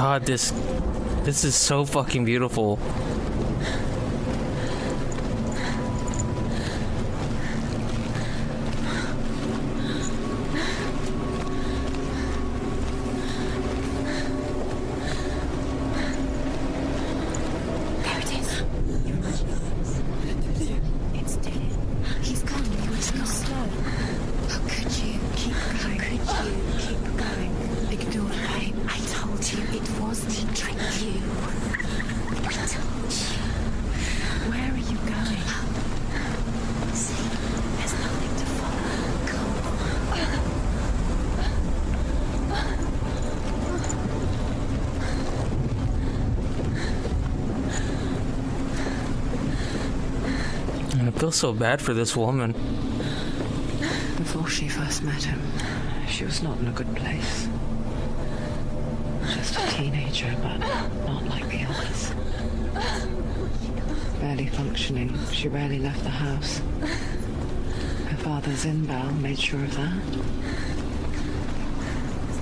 God, this is so fucking beautiful. I feel so bad for this woman. Before she first met him, she was not in a good place. Just a teenager, but not like the others. Barely functioning, she rarely left the house. Her father's inbound made sure of that.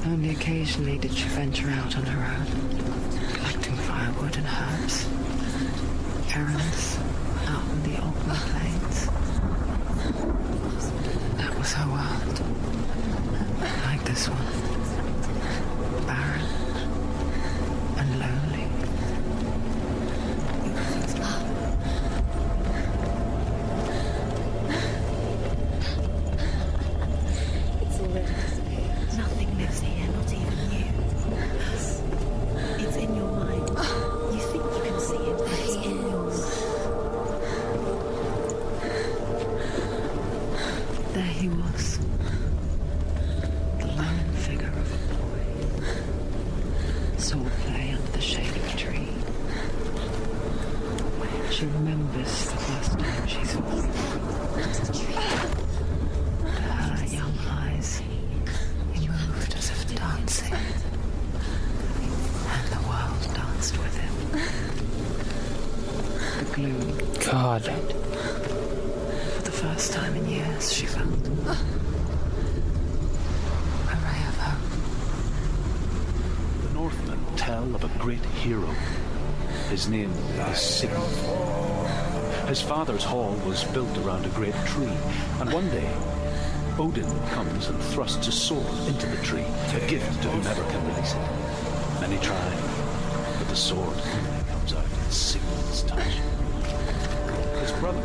Only occasionally did she venture out on her own, collecting firewood and herbs. Errands out in the open plains. That was her world. Like this one. Barren and lonely. It's already disappeared. Nothing lives here, not even you. It's in your mind. You think you can see it, but it's in your mind. There he was. The lone figure of a boy. Swordplay under the shade of a tree. She remembers the first time she saw him. To her young eyes, he moved as if dancing. And the world danced with him. The gloom. God. For the first time in years, she felt a ray of hope. The Northmen tell of a great hero. His name is Sigmund. His father's hall was built around a great tree, and one day, Odin comes and thrusts a sword into the tree, a gift to whomever can release it. Many try, but the sword only comes out in Sigmund's touch. His brother,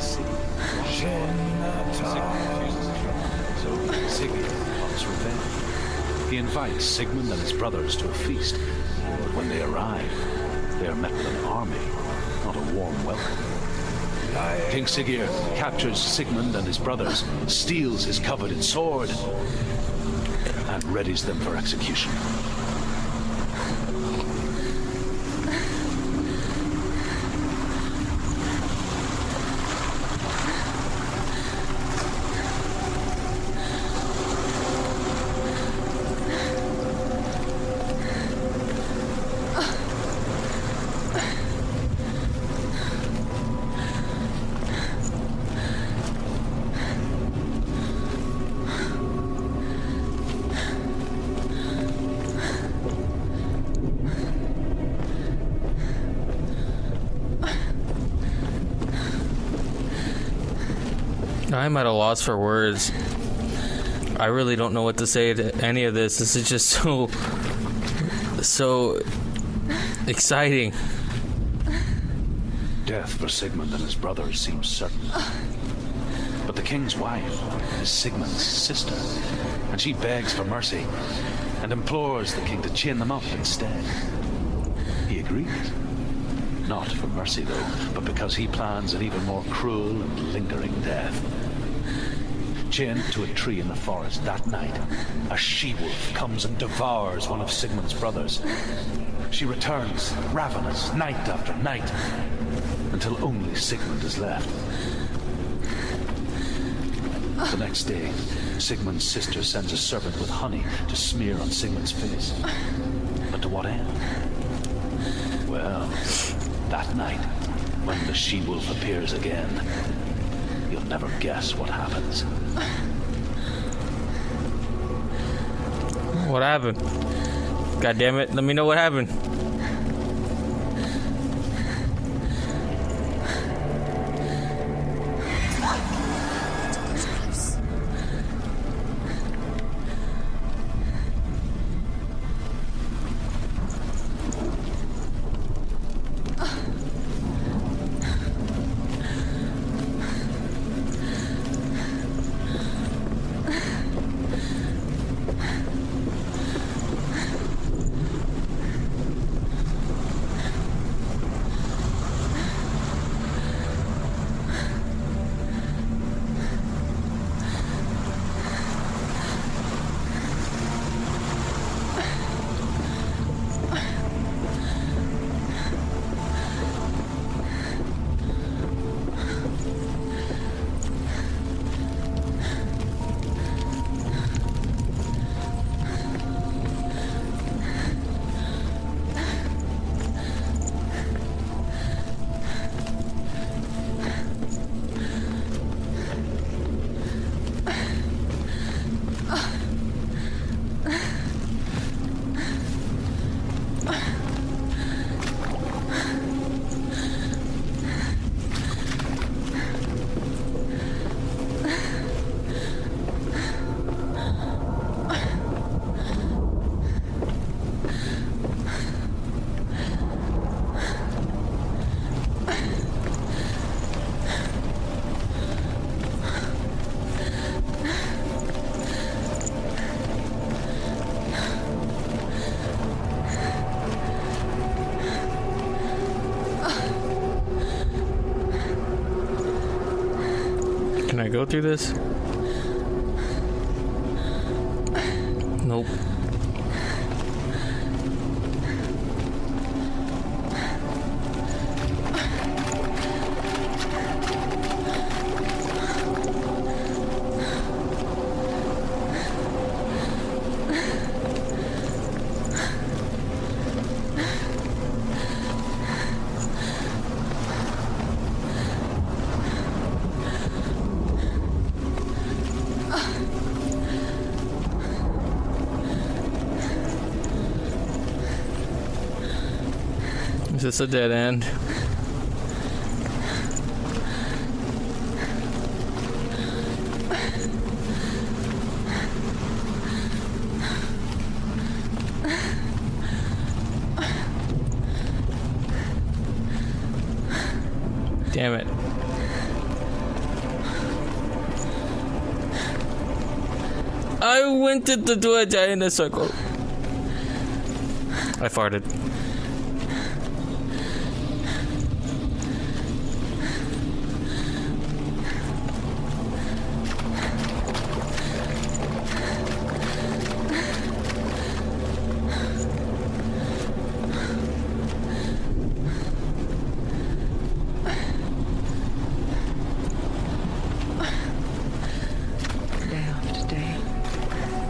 Sigmund, refuses to try, so Sigmund wants revenge. He invites Sigmund and his brothers to a feast, but when they arrive, they are met with an army, not a warm welcome. King Siggeir captures Sigmund and his brothers, steals his coveted sword, and readies them for execution. I'm at a loss for words. I really don't know what to say to any of this. This is just so exciting. Death for Sigmund and his brothers seems certain. But the king's wife is Sigmund's sister, and she begs for mercy and implores the king to chain them up instead. He agrees. Not for mercy, though, but because he plans an even more cruel and lingering death. Chained to a tree in the forest that night, a she-wolf comes and devours one of Sigmund's brothers. She returns, ravenous, night after night, until only Sigmund is left. The next day, Sigmund's sister sends a servant with honey to smear on Sigmund's face. But to what end? Well, that night, when the she-wolf appears again, you'll never guess what happens. What happened? God damn it. Let me know what happened. Can I go through this? Nope. Is this a dead end? Damn it. I went to do a giant circle. I farted.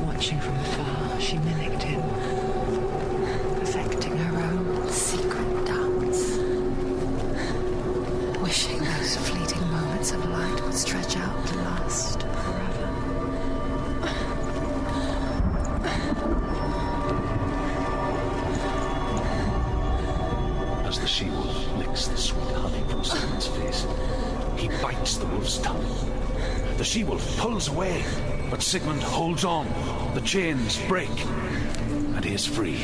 Watching from afar, she mimicked him, perfecting her own secret dance, wishing those fleeting moments of light would stretch out to last forever. As the she-wolf licks the sweet honey from Sigmund's face, he bites the wolf's tongue. The she-wolf pulls away, but Sigmund holds on. The chains break, and he is free.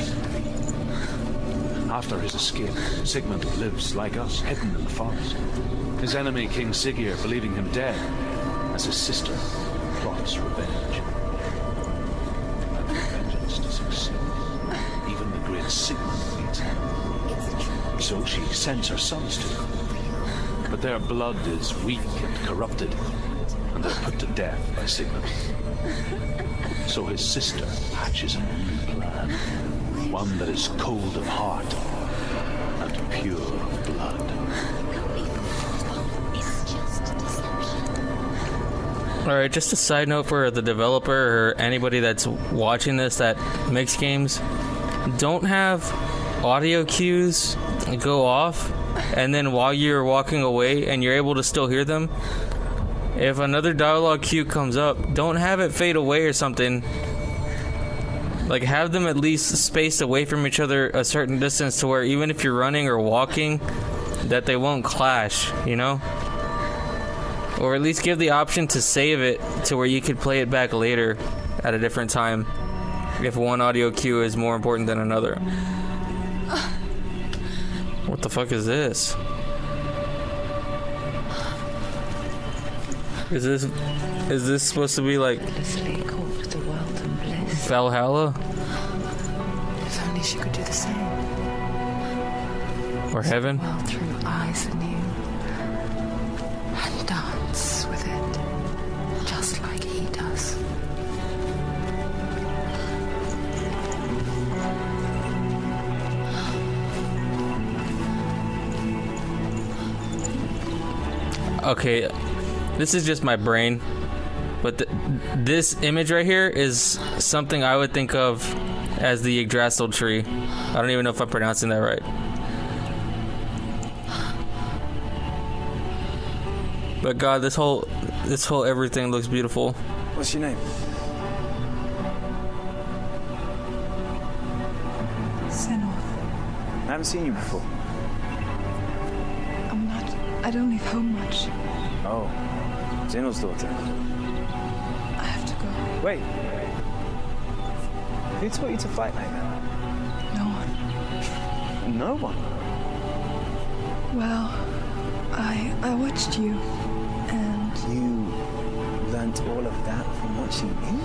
After his escape, Sigmund lives like us, hidden in the forest. His enemy, King Siggeir, believing him dead, as his sister plots revenge. And for vengeance to succeed, even the great Sigmund needs help. So she sends her sons to him. But their blood is weak and corrupted, and they're put to death by Sigmund. So his sister hatches a new plan, one that is cold of heart and pure of blood. Alright, just a side note for the developer or anybody that's watching this that makes games. Don't have audio cues go off, and then while you're walking away and you're able to still hear them, if another dialogue cue comes up, don't have it fade away or something. Like, have them at least spaced away from each other a certain distance to where even if you're running or walking, that they won't clash, you know? Or at least give the option to save it to where you could play it back later at a different time if one audio cue is more important than another. What the fuck is this? Is this supposed to be like Endlessly caught the world in bliss. Valhalla? If only she could do the same. Or heaven? Well, through eyes anew. And dance with it. Just like he does. Okay, this is just my brain, but this image right here is something I would think of as the Yggdrasil tree. I don't even know if I'm pronouncing that right. But God, this whole everything looks beautiful. What's your name? Senua. I haven't seen you before. I don't leave home much. Oh, Zenua's daughter. I have to go. Wait. Who taught you to fight like that? No one. No one. Well, I watched you, and You learnt all of that from watching me?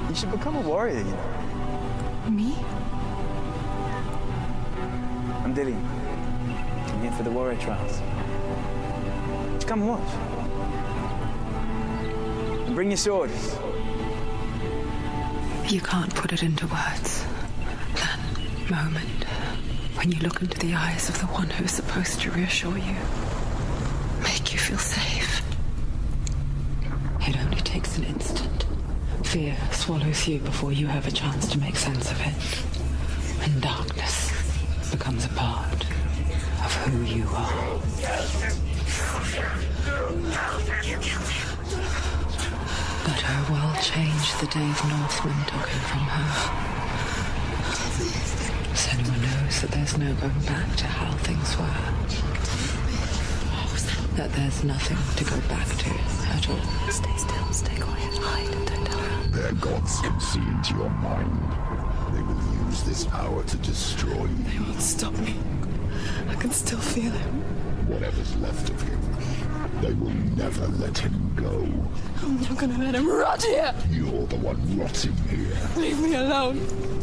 You should become a warrior, you know. me? I'm Dillian. I'm here for the warrior trials. Just come and watch. And bring your sword. You can't put it into words. That moment when you look into the eyes of the one who's supposed to reassure you, make you feel safe. It only takes an instant. Fear swallows you before you have a chance to make sense of it. And darkness becomes a part of who you are. But her world changed the day the Northmen took him from her. Senua knows that there's no going back to how things were. That there's nothing to go back to at all. Stay still, stay quiet, hide, and don't tell her. Their gods can see into your mind. They will use this power to destroy you. They won't stop me. I can still feel him. Whatever's left of him. They will never let him go. I'm not gonna let him rot here. You're the one rotting here. Leave me alone.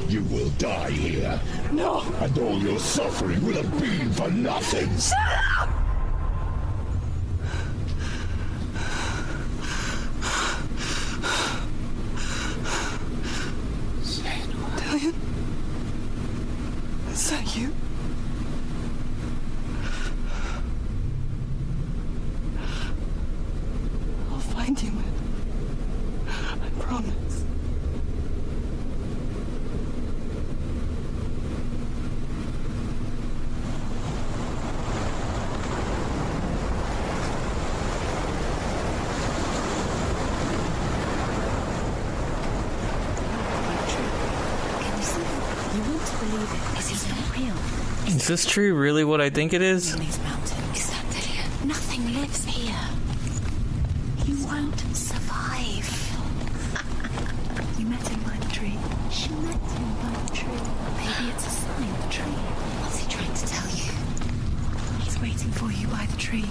You will die here. No. And all your suffering will have been for nothing. Shut up! Dillian? Is that you? I'll find you, man. I promise. Can you see it? You want to believe it because it's not real. Is this tree really what I think it is? In these mountains. Is that Dillian? Nothing lives here. You won't survive. You met him by the tree. She met him by the tree. Maybe it's a sign, the tree. What's he trying to tell you? He's waiting for you by the tree.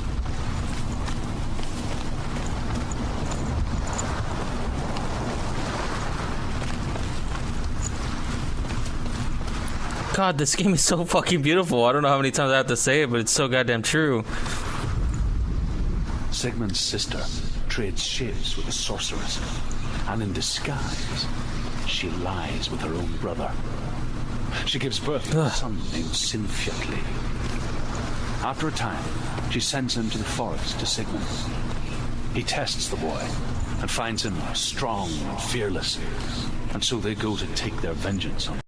God, this game is so fucking beautiful. I don't know how many times I have to say it, but it's so goddamn true. Sigmund's sister trades shapes with a sorceress, and in disguise, she lies with her own brother. She gives birth to a son named Sinfjotli. After a time, she sends him to the forest to Sigmund. He tests the boy and finds him strong and fearless, and so they go to take their vengeance on him.